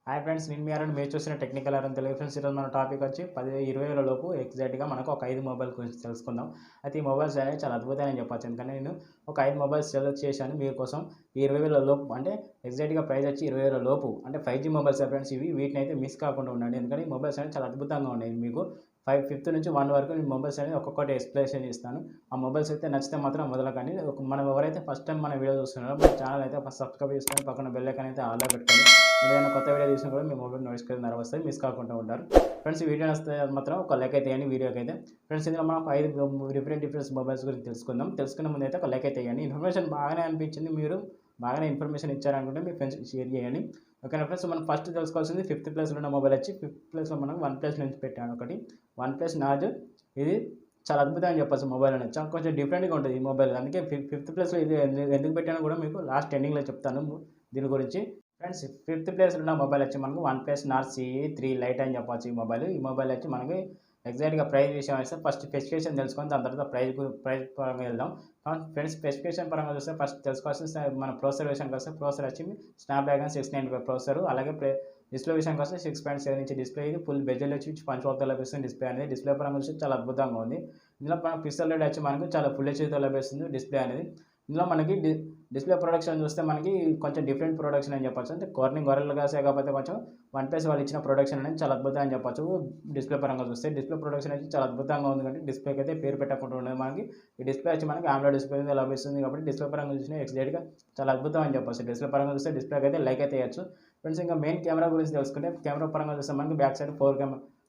Hi friends, నేను మీ అరుణ్. మీరు చూసిన టెక్నికల్ అరుణ్ తెలుగు. ఫ్రెండ్స్, ఈరోజు మన టాపిక్ వచ్చి 10-20 లోపు ఎగ్జాక్ట్గా మనకు ఒక 5 మొబైల్ గురించి తెలుసుకుందాం. అయితే ఈ మొబైల్స్ అనేవి చాలా అద్భుతమని చెప్పొచ్చు. ఎందుకంటే నేను ఒక 5 మొబైల్స్ సెలెక్ట్ చేశాను మీకోసం. ఈ 20,000 లోపు అంటే ఎగ్జాక్ట్గా ప్రైస్ వచ్చి 20,000 లోపు అంటే 5G మొబైల్స్ ఫ్రెండ్స్. వీటిని అయితే మిస్ కాకుండా ఉండండి, ఎందుకంటే ఈ మొబైల్స్ అనేవి చాలా అద్భుతంగా ఉన్నాయి. మీకు 5th నుంచి 1 వరకు నేను మొబైల్స్ అనేది ఒక్కొక్కటి ఎక్స్ప్లెనేషన్ ఇస్తాను. ఆ మొబైల్స్ అయితే నచ్చితే మాత్రం వదలకండి. మనం ఎవరైతే ఫస్ట్ టైం మన వీడియో చూస్తున్నారో మన ఛానల్ అయితే ఫస్ట్ సబ్స్క్రైబ్ చేసుకొని పక్కన బెల్ ఐకాన్ అయితే ఆల్లో పెట్టుకోండి. ఏదైనా కొత్త వీడియో తీసినా కూడా మీ మొబైల్ నోటిఫికేషన్ వస్తాయి, మిస్ కాకుండా ఉంటారు. ఫ్రెండ్స్, ఈ వీడియో వస్తే మాత్రం ఒక లైక్ అయితే వేయండి వీడియోకి అయితే. ఫ్రెండ్స్, ఇందులో మనం 5 డిఫరెంట్ మొబైల్స్ గురించి తెలుసుకుందాం. తెలుసుకునే ముందు అయితే ఒక లైక్ అయితే వేయండి. ఇన్ఫర్మేషన్ బాగానే అనిపించింది, మీరు బాగానే ఇన్ఫర్మేషన్ ఇచ్చారనుకుంటే మీ ఫ్రెండ్స్ షేర్ చేయండి. ఓకేనా ఫ్రెండ్స్, మనం ఫస్ట్ తెలుసుకోవాల్సింది 5th ప్లేస్లో ఉన్న మొబైల్ వచ్చి 5th ప్లేస్లో మనం OnePlus నుంచి పెట్టాను ఒకటి OnePlus Nord. ఇది చాలా అద్భుతం అని చెప్పచ్చు. మొబైల్ అనేది చాలా కొంచెం డిఫరెంట్గా ఉంటుంది ఈ మొబైల్. అందుకే 5th ప్లేస్లో ఇది ఎందుకు పెట్టానో కూడా మీకు లాస్ట్ ఎండింగ్లో చెప్తాను దీని గురించి. ఫ్రెండ్స్, 5th ప్లేస్లో ఉన్న మొబైల్ వచ్చి మనకు OnePlus Nord CE 3 Lite అని చెప్పవచ్చు. ఈ మొబైల్ వచ్చి మనకి ఎగ్జాక్ట్గా ప్రైస్ విషయం వస్తే ఫస్ట్ స్పెసిఫికేషన్ తెలుసుకొని దాని తర్వాత ప్రైస్ పరంగా వెళ్దాం. ఫ్రెండ్స్, స్పెసిఫికేషన్ పరంగా చూస్తే ఫస్ట్ తెలుసుకోవాల్సిన మన ప్రాసెసర్ విషయానికి వస్తే ప్రాసెసర్ వచ్చి స్నాప్డ్రాగన్ 695 ప్రాసెసర్. అలాగే డిస్ప్లే విషయానికి వస్తే 6.7 ఇంచ్ డిస్ప్లే. ఇది ఫుల్ బెజల్ వచ్చి పంచ్ లభిస్తుంది డిస్ప్లే అనేది. డిస్ప్లే పరంగా చూస్తే చాలా అద్భుతంగా ఉంది. ఇందులో మన పిక్సెల్ రేట్ వచ్చి మనకు చాలా ఫుల్ హెచ్డీతో లభిస్తుంది డిస్ప్లే అనేది. ఇందులో మనకి డిస్ప్లే ప్రొడక్షన్ చూస్తే మనకి కొంచెం డిఫరెంట్ ప్రొడక్షన్ అని చెప్పొచ్చు. అంటే గొర్రెలు కాసే కాకపోతే కొంచెం OnePlus వాళ్ళు ఇచ్చిన ప్రొడక్షన్ అనేది చాలా అద్భుతం అని చెప్పొచ్చు. డిస్ప్లే పరంగా చూస్తే డిస్ప్లే ప్రొడక్షన్ అయితే చాలా అద్భుతంగా ఉంది. కానీ డిస్ప్లేకి అయితే పేరు పెట్టకుండా ఉండదు. మనకి ఈ డిస్ప్లే వచ్చి మనకి AMOLED డిస్ప్లే మీద లభిస్తుంది కాబట్టి డిస్ప్లే పరంగా చూసిన ఎగ్జాక్ట్గా చాలా అద్భుతం అని చెప్పొచ్చు. డిస్ప్లే పరంగా చూస్తే డిస్ప్లేకి అయితే లైక్ అయితే వేయచ్చు. ఫ్రెండ్స్, ఇంకా మెయిన్ కెమెరా గురించి తెలుసుకుంటే కెమెరా పరంగా చూస్తే మనకి బ్యాక్ సైడ్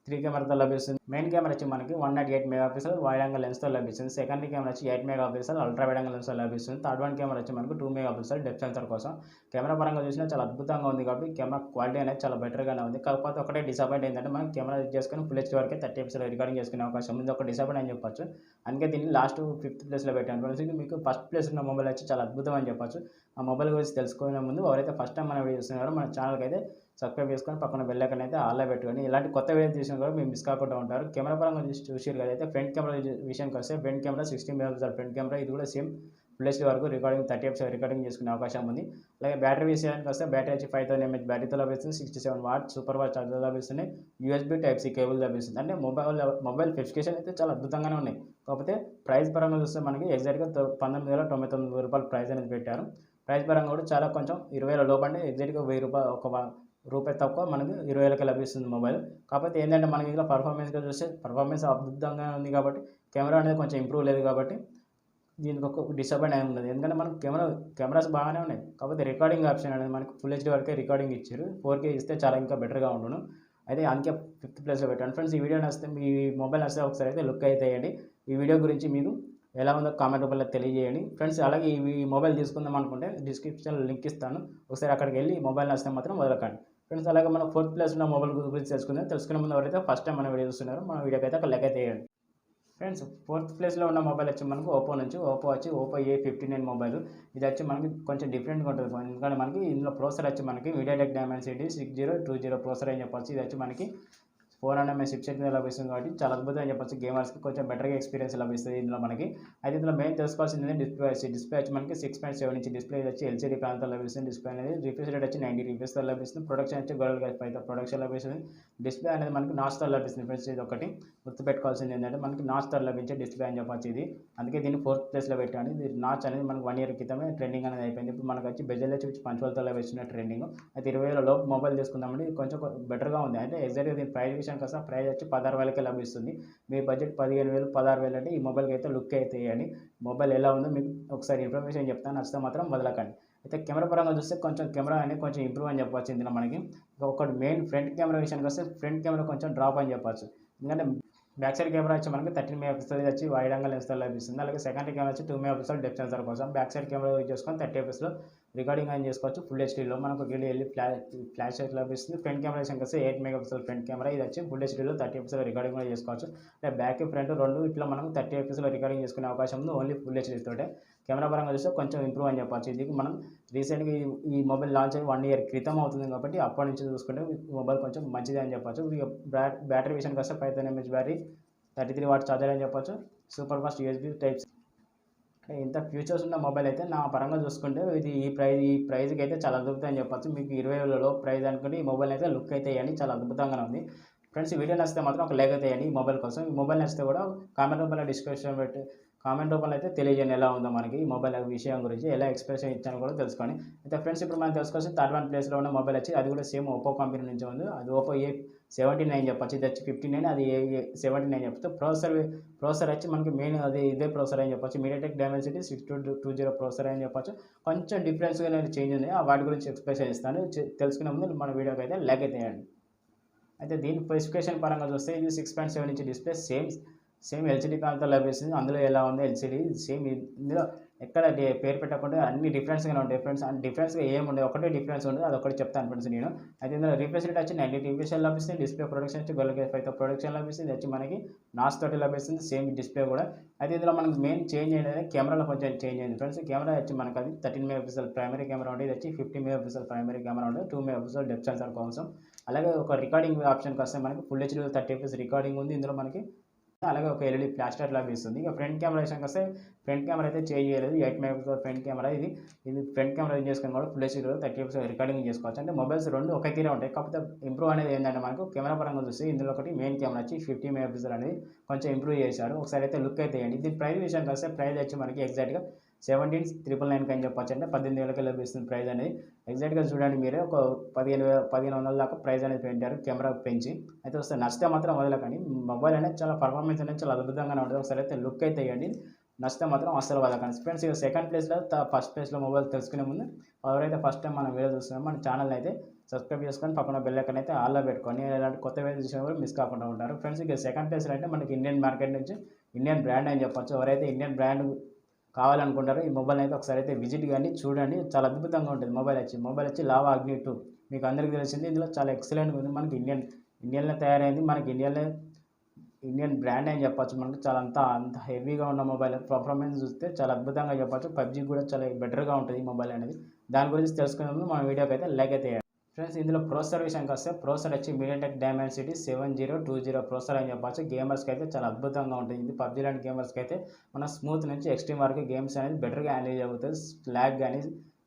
3 కెమెరాతో లభిస్తుంది. మెయిన్ కెమెరా వచ్చి మనకి 108 మెగాపిక్సెల్ వైడ్ యాంగిల్ లెన్స్తో లభిస్తుంది. సెకండరీ కెమెరా వచ్చి 8 మెగాపిక్సెల్ అల్ట్రా వైడ్ యాంగిల్ లెన్స్తో లభిస్తుంది. థర్డ్ వన్ కెమెరా వచ్చి మనకు 2 మెగాపిక్సెల్ డెప్త్ సెన్సార్ కోసం. కెమెరా పరంగా చూసినా చాలా అద్భుతంగా ఉంది కాబట్టి కెమెరా క్వాలిటీ అనేది చాలా బెటర్గానే ఉంది. కాకపోతే ఒకటే డిసప్పాయింట్ ఏంటంటే మనం కెమెరా చేసుకొని ఫుల్ హెచ్డీ వరకే 30 ఎపిసోడ్ రికార్డింగ్ చేసుకునే అవకాశం ఉంది. ఒక డిసప్పాయింట్ అని చెప్పొచ్చు. అందుకే దీన్ని లాస్ట్ 5th ప్లేస్లో పెట్టాను. ఫ్రెండ్స్, ఇది మీకు ఫస్ట్ ప్లేస్ ఉన్న మొబైల్ వచ్చి చాలా అద్భుతం అని చెప్పొచ్చు. ఆ మొబైల్ గురించి తెలుసుకునే ముందు ఎవరైతే ఫస్ట్ టైం మన వీడియో చూస్తున్నారో మన ఛానల్కి అయితే సబ్స్క్రైబ్ చేసుకొని పక్కన బెల్ ఐకాన్ అయితే ఆల్లో పెట్టుకొని ఇలాంటి కొత్త వీడియో తీసినా కూడా మీరు మిస్ కాకుండా ఉంటారు. కెమెరా పరంగా చూసారు కదా. అయితే ఫ్రంట్ కెమెరా విషయానికి వస్తే front camera 16 megapixel front camera. ఇది కూడా సేమ్ ఫుల్ హెచ్డీ వరకు 30 ఎపిసోడ్ రికార్డింగ్ చేసుకునే అవకాశం ఉంది. అలాగే బ్యాటరీ విషయానికి వస్తే బ్యాటరీ వచ్చి 5000 mAh బ్యాటరీతో లభిస్తుంది. 67 వాట్ సూపర్ వాట్ ఛార్జర్ లభిస్తుంది. USB Type-C కేబుల్ లభిస్తుంది. అంటే మొబైల్ స్పెసిఫికేషన్ అయితే చాలా అద్భుతంగానే ఉన్నాయి. కాకపోతే ప్రైస్ పరంగా చూస్తే మనకి ఎగ్జాక్ట్గా 19,099 రూపాయలు ప్రైస్ అనేది పెట్టారు. ప్రైస్ పరంగా కూడా చాలా కొంచెం 20,000 లోపు అంటే ఎగ్జాక్ట్గా 1000 రూపాయలు ఒక రూపాయి తక్కువ మనకి 20,000కి లభిస్తుంది మొబైల్. కాకపోతే ఏంటంటే మనకి ఇందులో పర్ఫార్మెన్స్గా చూస్తే పర్ఫార్మెన్స్ అద్భుతంగా ఉంది కాబట్టి కెమెరా అనేది కొంచెం ఇంప్రూవ్ లేదు కాబట్టి దీనికి ఒక డిసప్పాయింట్ అయి ఉన్నది. ఎందుకంటే మనకు కెమెరాస్ బాగానే ఉన్నాయి. కాకపోతే రికార్డింగ్ ఆప్షన్ అనేది మనకి ఫుల్ హెచ్డీ వరకే రికార్డింగ్ ఇచ్చారు. 4K ఇస్తే చాలా ఇంకా బెటర్గా ఉండును. అయితే అందుకే 5th ప్లేస్లో పెట్టాను. ఫ్రెండ్స్, ఈ వీడియో నచ్చితే మీ మొబైల్ నచ్చితే ఒకసారి అయితే లుక్ అయితే వేయండి. ఈ వీడియో గురించి మీకు ఎలా ఉందో కామెంట్ రూపంలో తెలియజేయండి. ఫ్రెండ్స్, అలాగే ఈ మొబైల్ తీసుకుందాం అనుకుంటే డిస్క్రిప్షన్లో లింక్ ఇస్తాను. ఒకసారి అక్కడికి వెళ్ళి ఈ మొబైల్ నచ్చితే మాత్రం వదలకండి. ఫ్రెండ్స్, అలాగే మనం 4th ప్లేస్ ఉన్న మొబైల్ గురించి తెలుసుకునే ముందు ఎవరైతే ఫస్ట్ టైం మన వీడియో చూస్తున్నారో మన వీడియోకి అయితే ఒక లైక్ అయితే వేయండి. ఫ్రెండ్స్, 4th ప్లేస్లో ఉన్న మొబైల్ వచ్చి మనకు ఓపో వచ్చి ఓపో A59 మొబైల్. ఇది వచ్చి మనకి కొంచెం డిఫరెంట్గా ఉంటుంది. ఎందుకంటే మనకి ఇందులో ప్రాసెసర్ వచ్చి మనకి MediaTek Dimensity 6020 ప్రాసెసర్ అని చెప్పొచ్చు. ఇది వచ్చి మనకి 400 mAh చిప్సెట్ మీద లభిస్తుంది కాబట్టి చాలా అద్భుతం అని చెప్పొచ్చు. గేమర్స్కి కొంచెం బెటర్గా ఎక్స్పీరియన్స్ లభిస్తుంది ఇందులో మనకి. అయితే ఇందులో మెయిన్ తెలుసుకోవాల్సింది డిస్ప్లే వచ్చి మనకి 6.7 ఇంచ్ డిస్ప్లే వచ్చి LCD ప్యానల్తో లభిస్తుంది. డిస్ప్లే అనేది రిఫ్రెష్ రేట్ వచ్చి 90 FPS లభిస్తుంది. ప్రొడక్షన్ వచ్చి గొర్రెలు పైతో ప్రొడక్షన్ లభిస్తుంది. డిస్ప్లే అనేది మనకి నాచ్తో లభిస్తుంది. ఫ్రెండ్స్, ఇది ఒకటి గుర్తుపెట్టుకోవాల్సింది ఏంటంటే మనకి నాచ్తో లభించే డిస్ప్లే అని చెప్పొచ్చు ఇది. అందుకే దీన్ని 4th ప్లేస్లో పెట్టాను. ఇది నాచ్ అనేది మనకి 1 year క్రితమే ట్రెండింగ్ అనేది అయిపోయింది. ఇప్పుడు మనకు వచ్చి బెజల్ వచ్చి పంచువల్తో లభిస్తున్న ట్రెండింగ్. అయితే 20,000 లోపు మొబైల్ తీసుకుందామండి. ఇది కొంచెం బెటర్గా ఉంది. అంటే ఎగ్జాక్ట్గా దీని ప్రైస్ విషయానికి వస్తే ప్రైస్ వచ్చి 16,000కే లభిస్తుంది. మీ బడ్జెట్ 15,000 16,000 అంటే ఈ మొబైల్కి అయితే లుక్ అయితే వేయండి. మొబైల్ ఎలా ఉందో మీకు ఒకసారి ఇన్ఫర్మేషన్ చెప్తాను, నచ్చితే మాత్రం వదలకండి. అయితే కెమెరా పరంగా చూస్తే కెమెరా అనేది కొంచెం ఇంప్రూవ్ అని చెప్పొచ్చు. ఇందులో మనకి ఒకటి మెయిన్ ఫ్రంట్ కెమెరా విషయానికి వస్తే ఫ్రంట్ కెమెరా కొంచెం డ్రాప్ అని చెప్పొచ్చు. ఎందుకంటే బ్యాక్ సైడ్ కెమెరా వచ్చి మనకి 13 మెగాపిక్సెల్ వచ్చి వైడ్ యాంగిల్ లెన్స్తో లభిస్తుంది. అలాగే సెకండరీ కెమెరా వచ్చి 2 మెగాపిక్సెల్ డెప్త్ సెన్సార్ కోసం. బ్యాక్ సైడ్ కెమెరా యూజ్ చేసుకొని 30 fps రికార్డింగ్ అని చేసుకోవచ్చు. ఫుల్ హెచ్డీలో మనకు వెళ్ళి ఫ్లాష్ లైట్ లభిస్తుంది. ఫ్రంట్ కెమెరా విషయానికి వస్తే 8 మెగాపిక్సెల్ ఫ్రంట్ కెమెరా. ఇది వచ్చి ఫుల్ హెచ్డీలో 30 fps రికార్డింగ్ కూడా చేసుకోవచ్చు. అంటే బ్యాక్ ఫ్రంట్ రెండు ఇట్లా మనకు 30 fps రికార్డింగ్ చేసుకునే అవకాశం ఉంది ఓన్లీ ఫుల్ హెచ్డీ తోటే. కెమెరా పరంగా చూస్తే కొంచెం ఇంప్రూవ్ అని చెప్పొచ్చు. ఇది మనం రీసెంట్గా ఈ మొబైల్ లాంచ్ అయ్యి 1 year క్రితం అవుతుంది కాబట్టి అప్పటి నుంచి చూసుకుంటే మొబైల్ కొంచెం మంచిది అని చెప్పొచ్చు. బ్యాటరీ విషయానికి వస్తే 5000 mAh బ్యాటరీ, 33 వాట్ ఛార్జర్ అని చెప్పొచ్చు. సూపర్ ఫాస్ట్ USB ఇంత ఫీచర్స్ ఉన్న మొబైల్ అయితే నా పరంగా చూసుకుంటే ఇది ఈ ప్రైస్‌కి అయితే చాలా అద్భుతం అని చెప్పొచ్చు. మీకు 20,000 లోపు ప్రైస్ అనుకుంటే ఈ మొబైల్ అయితే లుక్ అయితే ఇయ్యండి చాలా అద్భుతంగానే ఉంది. ఫ్రెండ్స్ ఈ వీడియో నచ్చితే మాత్రం ఒక లైక్ అయితే ఇయ్యండి ఈ మొబైల్ కోసం. ఈ మొబైల్ నచ్చితే కూడా కామెంట్ రూపంలో అయితే తెలియజేయండి ఎలా ఉందో మనకి ఈ మొబైల్ విషయం గురించి, ఎలా ఎక్స్‌ప్రెషన్ ఇచ్చానో కూడా తెలుసుకోండి. అయితే ఫ్రెండ్స్ ఇప్పుడు మనం తెలుసుకోవాల్సింది థర్డ్ వన్ ప్లేస్‌లో ఉన్న మొబైల్ వచ్చి అది కూడా సేమ్ ఒప్పో కంపెనీ నుంచి ఉంది. అది ఒప్పో A79 చెప్పొచ్చు. ఇది వచ్చి 59 అది A79 చెప్పొచ్చు. ప్రాసెసర్ వచ్చి మనకి మెయిన్ అది ఇదే ప్రాసెసర్ అని చెప్పొచ్చు. మీడియాటెక్ డైమెన్సిటీ 6220 ప్రాసెసర్ అని చెప్పొచ్చు. కొంచెం డిఫరెన్స్‌గా అనేది చేంజ్ ఉంది. వాటి గురించి ఎక్స్‌ప్లెయిన్ ఇస్తాను. తెలుసుకునే ముందు మన వీడియోకి అయితే లైక్ అయితే ఇయ్యండి. అయితే దీని స్పెసిఫికేషన్ పరంగా చూస్తే ఇది 6.7 ఇంచ్ డిస్ప్లే సేమ్ ఎల్సీడీ ప్యానల్తో లభిస్తుంది. అందులో ఎలా ఉంది ఎల్సీడీ సేమ్ ఇందులో ఎక్కడ పేరు పెట్టకుండా అన్ని డిఫరెన్స్‌గానే ఉంటాయి ఫ్రెండ్స్. డిఫరెన్స్‌గా ఏముండదు, ఒకటే డిఫరెన్స్ ఉండదు. అదొకటి చెప్తాను ఫ్రెండ్స్ నేను. అయితే ఇందులో రిఫ్రెష్ రేట్ వచ్చి 90 టీపీఎస్ లభిస్తుంది. డిస్ప్లే ప్రొడక్షన్ వచ్చి గోరిల్లా గ్లాస్ 5తో ప్రొడక్షన్ లభిస్తుంది. ఇది వచ్చి మనకి నాచ్ తోటి లభిస్తుంది సేమ్ డిస్ప్లే కూడా. అయితే ఇందులో మనకి మెయిన్ చేంజ్ అనేది కెమెరాలో కొంచెం చేంజ్ అయింది ఫ్రెండ్స్. కెమెరా వచ్చి మనకి అది 13 మెగాపిక్సెల్ ప్రైమరీ కెమెరా ఉంటుంది. ఇది వచ్చి 50 మెగాపిక్సెల్ ప్రైమరీ కెమెరా ఉంటుంది. 2 మెగాపిక్సెల్ డెప్త్ సెన్సార్ కోసం. అలాగే ఒక రికార్డింగ్ ఆప్షన్కి వస్తే మనకి ఫుల్ హెచ్డీ 30 fps రికార్డింగ్ ఉంది ఇందులో మనకి. అలాగే ఒక ఎల్ఈడి ఫ్లాష్ లైట్ లభిస్తుంది. ఇక ఫ్రంట్ కెమెరా విషయానికి వస్తే ఫ్రంట్ కెమెరా అయితే చేంజ్ చేయలేదు. 8 మెగాపిక్సెల్ ఫ్రంట్ కెమెరా ఇది ఫ్రంట్ కెమెరా యూజ్ చేసుకుని కూడా ఫుల్ హెచ్డీలో 30 fps రికార్డింగ్ చేసుకోవచ్చు. అంటే మొబైల్స్ రెండు ఒకే తీరే ఉంటాయి. కాకపోతే ఇంప్రూవ్ అనేది ఏంటంటే మనకు కెమెరా పరంగా చూస్తే ఇందులో ఒకటి మెయిన్ కెమెరా వచ్చి 50 మెగాపిక్సెల్ అనేది కొంచెం ఇంప్రూవ్ చేశారు. ఒకసారి అయితే లుక్ అయితే వేయండి. దీని ప్రైస్ విషయానికి వస్తే ప్రైస్ వచ్చి మనకి ఎగ్జాక్ట్గా 17,999 అని చెప్పొచ్చు. అంటే 18,000కి లభిస్తుంది ప్రైస్ అనేది. ఎగ్జాక్ట్గా చూడండి మీరే ఒక 1500 దాకా ప్రైస్ అనేది పెట్టారు కెమెరా పెంచి. అయితే వస్తే నచ్చితే మాత్రం వదలకండి. మొబైల్ అనేది చాలా పర్ఫార్మెన్స్ అనేది చాలా అద్భుతంగానే ఉంటుంది. ఒకసారి అయితే లుక్ అయితే వేయండి. నచ్చితే మాత్రం అస్సలు వదలకండి ఫ్రెండ్స్. ఇక సెకండ్ ప్లేస్లో ఫస్ట్ ప్లేస్లో మొబైల్ తెలుసుకునే ముందు ఎవరైతే ఫస్ట్ టైం మనం వీడియో చూస్తున్నామో మన ఛానల్ అయితే సబ్స్క్రైబ్ చేసుకొని పక్కన బెల్ ఐకాన్ అయితే ఆల్లో పెట్టుకొని ఇలాంటి కొత్త వీడియో చూసినా కూడా మిస్ కాకుండా ఉంటారు ఫ్రెండ్స్. ఇక సెకండ్ ప్లేస్లో అంటే మనకి ఇండియన్ మార్కెట్ నుంచి ఇండియన్ బ్రాండ్ అని చెప్పొచ్చు. ఎవరైతే ఇండియన్ బ్రాండ్ కావాలనుకుంటారో ఈ మొబైల్ అయితే ఒకసారి అయితే విజిట్ కానీ చూడండి. చాలా అద్భుతంగా ఉంటుంది మొబైల్ వచ్చి లావా అగ్ని 2 మీకు అందరికీ తెలిసింది. ఇందులో చాలా ఎక్సలెంట్గా ఉంది. మనకి ఇండియన్లో తయారైంది. మనకి ఇండియన్ బ్రాండ్ అని చెప్పొచ్చు. మనకి చాలా అంత హెవీగా ఉన్న మొబైల్ పర్ఫార్మెన్స్ చూస్తే చాలా అద్భుతంగా చెప్పొచ్చు. పబ్జీ కూడా చాలా బెటర్గా ఉంటుంది ఈ మొబైల్ అనేది. దాని గురించి తెలుసుకునే ముందు మన వీడియోకి అయితే లైక్ అయితే ఫ్రెండ్స్. ఇందులో ప్రాసెసర్ విషయానికి వస్తే ప్రాసెసర్ వచ్చి మీడియాటెక్ డైమెన్సిటీ 7020 ప్రాసెసర్ అని చెప్పొచ్చు. గేమర్స్కి అయితే చాలా అద్భుతంగా ఉంటుంది. ఇది పబ్జీ లాంటి గేమర్స్కి అయితే మన స్మూత్ నుంచి ఎక్స్ట్రీమ్ వరకు గేమ్స్ అనేది బెటర్గా హ్యాండిల్ అవుతుంది. ల్యాగ్ కానీ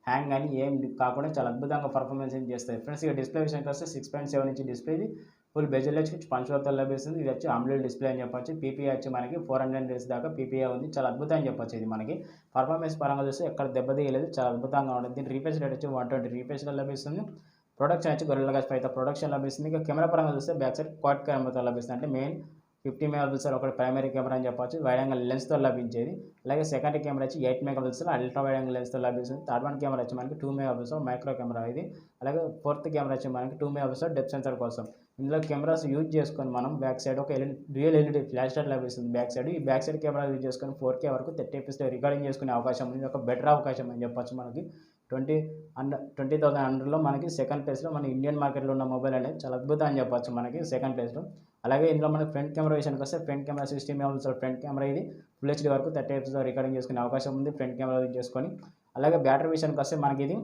హ్యాంగ్ కానీ ఏం కాకుండా చాలా అద్భుతంగా పర్ఫార్మెన్స్ చేస్తుంది ఫ్రెండ్స్. ఇక డిస్ప్లే విషయానికి వస్తే 6.7 ఇంచ్ డిస్ప్లే ఇది ఫుల్ బెజల్ వచ్చి పంచవర్తో లభిస్తుంది. ఇది వచ్చి AMOLED డిస్ప్లే అని చెప్పొచ్చు. పీపీఐ వచ్చి మనకి 400 nits దాకా పీపీఐ ఉంది. చాలా అద్భుతం అని చెప్పొచ్చు. ఇది మనకి పర్ఫార్మెన్స్ పరంగా చూస్తే ఎక్కడ దెబ్బతీయలేదు, చాలా అద్భుతంగా ఉంటుంది. దీని రీఫ్రెష్ రేట్ వచ్చి 120 రీఫ్రెష్లో లభిస్తుంది. ప్రొడక్షన్ వచ్చి గొరిల్లా గ్లాస్ 5తో ప్రొడక్షన్ లభిస్తుంది. ఇక కెమెరా పరంగా చూస్తే బ్యాక్ సైడ్ క్వాడ్ కెమెరాతో లభిస్తుంది. అంటే మెయిన్ 50 మెగాపిక్సెల్ ఒకటి ప్రైమరీ కెమెరా అని చెప్పొచ్చు. వైడ్ యాంగిల్ లెన్స్తో లభించేది. అలాగే సెకండ్ కెమెరా వచ్చి 8 మెగాపిక్సెల్ అల్ట్రా వైడ్ యాంగిల్ లెన్స్తో లభిస్తుంది. థర్డ్ వన్ కెమెరా వచ్చి మనకి 2 మెగాపిక్సెల్ మైక్రో కెమెరా ఇది. అలాగే ఫోర్త్ కెమెరా వచ్చి మనకి 2 మెగాపిక్సెల్ డెప్త్ సెన్సార్ కోసం. ఇందులో కెమెరాస్ యూజ్ చేసుకొని మనం బ్యాక్ సైడ్ ఒక డ్యూయల్ ఎల్ఈడి ఫ్లాష్ లైట్ లభిస్తుంది బ్యాక్ సైడ్. ఈ బ్యాక్ సైడ్ కెమెరా యూజ్ చేసుకొని 4K వరకు 30 fps రికార్డింగ్ చేసుకునే అవకాశం ఉంది. ఒక బెటర్ అవకాశం అని చెప్పొచ్చు. మనకి 20,000 అండర్లో మనకి సెకండ్ ప్లేస్లో మన ఇండియన్ మార్కెట్లో ఉన్న మొబైల్ అనేది చాలా అద్భుతం అని చెప్పొచ్చు మనకి సెకండ్ ప్లేస్లో. అలాగే ఇందులో మనకి ఫ్రంట్ కెమెరా విషయానికి వస్తే front camera 60 megapixel front camera ఇది ఫుల్ హెచ్డీ వరకు 30 fps రికార్డింగ్ చేసుకునే అవకాశం ఉంది ఫ్రంట్ కెమెరా యూజ్ చేసుకొని. అలాగే బ్యాటరీ విషయానికి వస్తే మనకి ఇది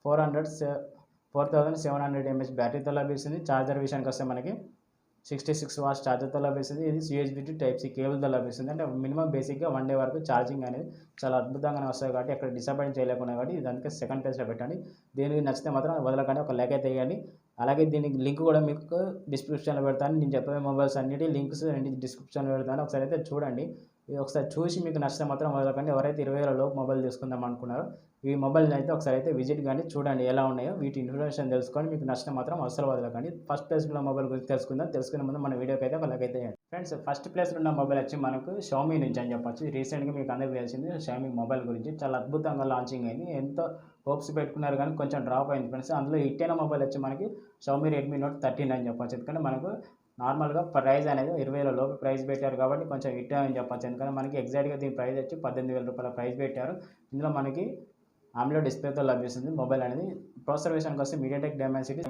4700 mAh బ్యాటరీతో లభిస్తుంది. ఛార్జర్ విషయానికి వస్తే మనకి 66 watts ఛార్జర్తో లభిస్తుంది. ఇది USB to Type-C కేబుల్తో లభిస్తుంది. అంటే మినిమం బేసిక్గా 1 day వరకు ఛార్జింగ్ అనేది చాలా అద్భుతంగానే వస్తుంది కాబట్టి ఎక్కడ డిసప్పాయింట్ చేయలేకుండా కాబట్టి ఇది అందుకే సెకండ్ ప్లేస్లో పెట్టండి. దీనికి నచ్చితే మాత్రం వదలకండి, ఒక లైక్ అయితే వేయండి. అలాగే దీనికి లింక్ కూడా మీకు డిస్క్రిప్షన్లో పెడతాను. నేను చెప్పే మొబైల్స్ అన్నిటి లింక్స్ డిస్క్రిప్షన్లో పెడతాను. ఒకసారి అయితే చూడండి. ఇది ఒకసారి చూసి మీకు నచ్చితే మాత్రం వదలకండి. ఎవరైతే 20,000 లోపు మొబైల్ తీసుకుందాం అనుకున్నారో ఈ మొబైల్ని అయితే ఒకసారి అయితే విజిట్ కానీ చూడండి ఎలా ఉన్నాయో. వీటి ఇన్ఫర్మేషన్ తెలుసుకొని మీకు నచ్చితే మాత్రం అస్సలు వదలకండి. ఫస్ట్ ప్లేస్లో మొబైల్ గురించి తెలుసుకునే ముందు మన వీడియోకి అయితే ఒక లైక్ అయితే ఫ్రెండ్స్. ఫస్ట్ ప్లేస్లో ఉన్న మొబైల్ వచ్చి మనకు షామీ నుంచి అని చెప్పొచ్చు. రీసెంట్గా మీకు అందరికీ తెలిసింది షామీ మొబైల్ గురించి చాలా అద్భుతంగా లాంచింగ్ అయింది. ఎంతో హోప్స్ పెట్టుకున్నారు కానీ కొంచెం డ్రాప్ అయింది ఫ్రెండ్స్. అందులో హిట్ అయిన మొబైల్ వచ్చి మనకి షామీ రెడ్మీ నోట్ 13 అని చెప్పొచ్చు. ఎందుకంటే మనకు నార్మల్గా ప్రైస్ అనేది 20,000 లోపు ప్రైస్ పెట్టారు కాబట్టి కొంచెం హిట్ అని చెప్పొచ్చు. ఎందుకంటే మనకి ఎగ్జాక్ట్గా దీని ప్రైస్ వచ్చి 18,000 రూపాయల ప్రైస్ పెట్టారు. ఇందులో మనకి AMOLED డిస్ప్లేతో లభిస్తుంది మొబైల్ అనేది. ప్రాసెసర్ విషయానికి వస్తే మీడియాటెక్ డైమెన్సిటీ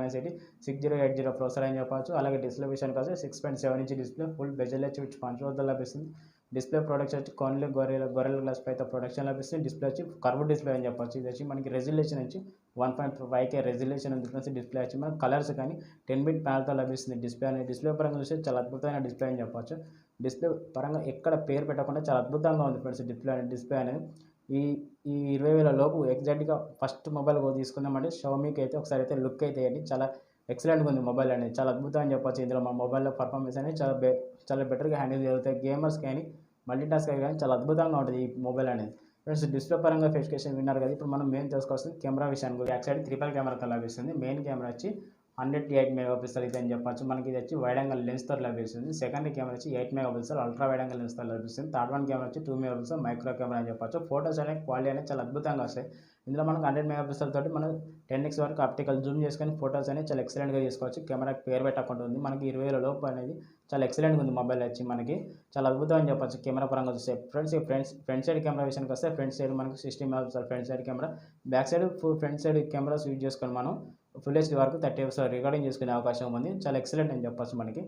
6080 ప్రాసెసర్ అని చెప్పొచ్చు. అలాగే డిస్ప్లే విషయానికి వస్తే 6.7 inch display full bezel which punch లభిస్తుంది. డిస్ప్లే ప్రొడక్షన్ వచ్చి గొరిల్లా గ్లాస్ 5తో ప్రొడక్షన్ లభిస్తుంది. డిస్ప్లే వచ్చి కర్వ్ డిస్ప్లే అని చెప్పొచ్చు. ఇది వచ్చి మనకి రెజల్యూషన్ వచ్చి 1.5K రెజల్యూషన్ ఉంది ఫ్రెండ్స్. డిస్ప్లే వచ్చి మనకు కలర్స్ కానీ 10 బిట్ ప్యానల్తో లభిస్తుంది డిస్ప్లే అనేది. డిస్ప్లే పరంగా చూస్తే చాలా అద్భుతమైన డిస్ప్లే అని చెప్పొచ్చు. డిస్ప్లే పరంగా ఎక్కడ పేరు పెట్టకుండా చాలా అద్భుతంగా ఉంది ఫ్రెండ్స్ డిస్ప్లే అనేది. ఈ ఈ 20,000 లోపు ఎగ్జాక్ట్గా ఫస్ట్ మొబైల్ తీసుకుందామంటే షామీకి అయితే ఒకసారి అయితే లుక్ అయితే వేయండి. చాలా ఎక్సలెంట్గా ఉంది మొబైల్ అనేది, చాలా అద్భుతం అని చెప్పొచ్చు. ఇందులో మా మొబైల్లో పర్ఫార్మెన్స్ అనేది చాలా బెటర్గా హ్యాండిల్ జరుగుతాయి. గేమర్స్ కానీ మల్టీటాస్క్ కానీ చాలా అద్భుతంగా ఉంటుంది ఈ మొబైల్ అనేది. ఫ్రెండ్స్ డిస్ప్లే పరంగా స్పెసిఫికేషన్ విన్నారు కదా. ఇప్పుడు మనం మెయిన్ తెలుసుకోవాల్సింది కెమెరా విషయానికి. బ్యాక్ సైడ్ ట్రిపుల్ కెమెరాతో లభిస్తుంది. మెయిన్ కెమెరా వచ్చి 108 మెగాపిక్సెల్ ఇది అని చెప్పొచ్చు. మనకి ఇది వచ్చి వైడ్ యాంగిల్ లెన్స్తో లభిస్తుంది. సెకండ్ కెమెరా వచ్చి 8 మెగాపిక్సెల్ అల్ట్రా వైడ్ యాంగిల్ లెన్స్తో లభిస్తుంది. థర్డ్ వన్ కెమెరా వచ్చి 2 మెగాపిక్సెల్ మైక్రో కెమెరా అని చెప్పొచ్చు. ఫోటోస్ అనేది క్వాలిటీ అనేది చాలా అద్భుతంగా వస్తాయి. ఇందులో మనకు 100 మెగాపిక్సెల్ తోటి మనం 10x వరకు ఆప్టికల్ జూమ్ చేసుకొని ఫోటోస్ అనేది చాలా ఎక్సలెంట్గా తీసుకోవచ్చు. కెమెరాకి పేరు పెట్టకుండా ఉంది. మనకి 20,000 లోపు అనేది చాలా ఎక్సలెంట్గా ఉంది మొబైల్ వచ్చి మనకి చాలా అద్భుతం అని చెప్పొచ్చు కెమెరా పరంగా చూస్తే. ఫ్రంట్ సైడ్ కెమెరా విషయానికి వస్తే ఫ్రంట్ సైడ్ మనకు 60 megapixel front side camera. Back side front side cameras use చేసుకొని మనం ఫుల్ హెచ్డీ వరకు 30 fps రికార్డింగ్ చేసుకునే అవకాశం ఉంది. చాలా ఎక్సలెంట్ అని చెప్పొచ్చు. మనకి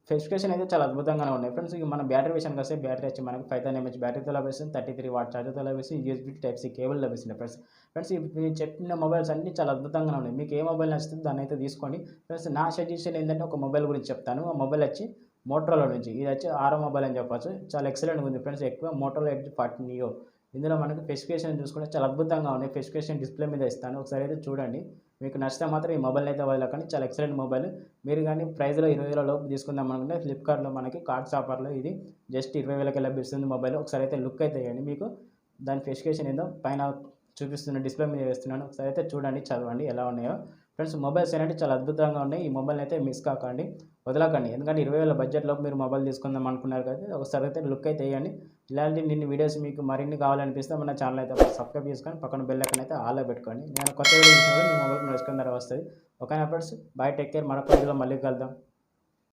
స్పెసిఫికేషన్ అయితే చాలా అద్భుతంగానే ఉన్నాయి ఫ్రెండ్స్. ఇక మన బ్యాటరీ విషయానికి వస్తే బ్యాటరీ వచ్చి మనకి 5000 mAh బ్యాటరీతో లభిస్తుంది. 33 వాట్ ఛార్జర్తో లభిస్తుంది. USB Type-C కేబుల్ లభిస్తుంది ఫ్రెండ్స్ ఇప్పుడు చెప్పిన మొబైల్స్ అన్నీ చాలా అద్భుతంగానే ఉన్నాయి. మీకు ఏ మొబైల్ నచ్చుతుంది దాన్ని అయితే తీసుకోండి ఫ్రెండ్స్. నా సజెషన్ ఏంటంటే ఒక మొబైల్ గురించి చెప్తాను. ఆ మొబైల్ వచ్చి మోటరోలా నుంచి. ఇది వచ్చి ఆరో మొబైల్ అని చెప్పొచ్చు. చాలా ఎక్సలెంట్గా ఉంది ఫ్రెండ్స్. ఎక్కువ మోటరోలా ఎడ్జ్ 40 నియో. ఇందులో మనకి స్పెసిఫికేషన్ చూసుకుంటే చాలా అద్భుతంగా ఉన్నాయి. స్పెసిఫికేషన్ డిస్ప్లే మీద ఇస్తాను, ఒకసారి అయితే చూడండి. మీకు నచ్చితే మాత్రం ఈ మొబైల్ అయితే వదలకండి. చాలా ఎక్సలెంట్ మొబైల్. మీరు కానీ ప్రైస్లో 20,000 లోపు తీసుకుందాం అనుకుంటే ఫ్లిప్కార్ట్లో మనకి కార్డ్స్ ఆఫర్లో ఇది జస్ట్ 20,000కి లభిస్తుంది మొబైల్. ఒకసారి అయితే లుక్ అయితే వేయండి. మీకు దాని స్పెసిఫికేషన్ ఏందో పైన చూపిస్తున్న డిస్ప్లే మీద వేస్తున్నాను. ఒకసారి అయితే చూడండి, చదవండి ఎలా ఉన్నాయో ఫ్రెండ్స్. మొబైల్స్ అనేవి చాలా అద్భుతంగా ఉన్నాయి. ఈ మొబైల్ అయితే మిస్ కాకండి, వదలకండి. ఎందుకంటే 20,000 బడ్జెట్లోపు మీరు మొబైల్ తీసుకుందాం అనుకున్నారు కదా, ఒకసారి అయితే లుక్ అయితే వేయండి. ఇలాంటి నిన్ను వీడియోస్ మీకు మరిన్ని కావాలనిపిస్తే మన ఛానల్ అయితే సబ్స్క్రైబ్ చేసుకొని పక్కన బెల్ ఐకాన్ అయితే ఆల్లో పెట్టుకోండి. నేను కొత్త వీడియో చూసినప్పుడు మీ మొబైల్ నోటిఫికేషన్ ద్వారా వస్తుంది. ఓకేనా ఫ్రెండ్స్, బాయ్, టేక్ కేర్. మరొక వీడియోలో మళ్ళీ కలుద్దాం.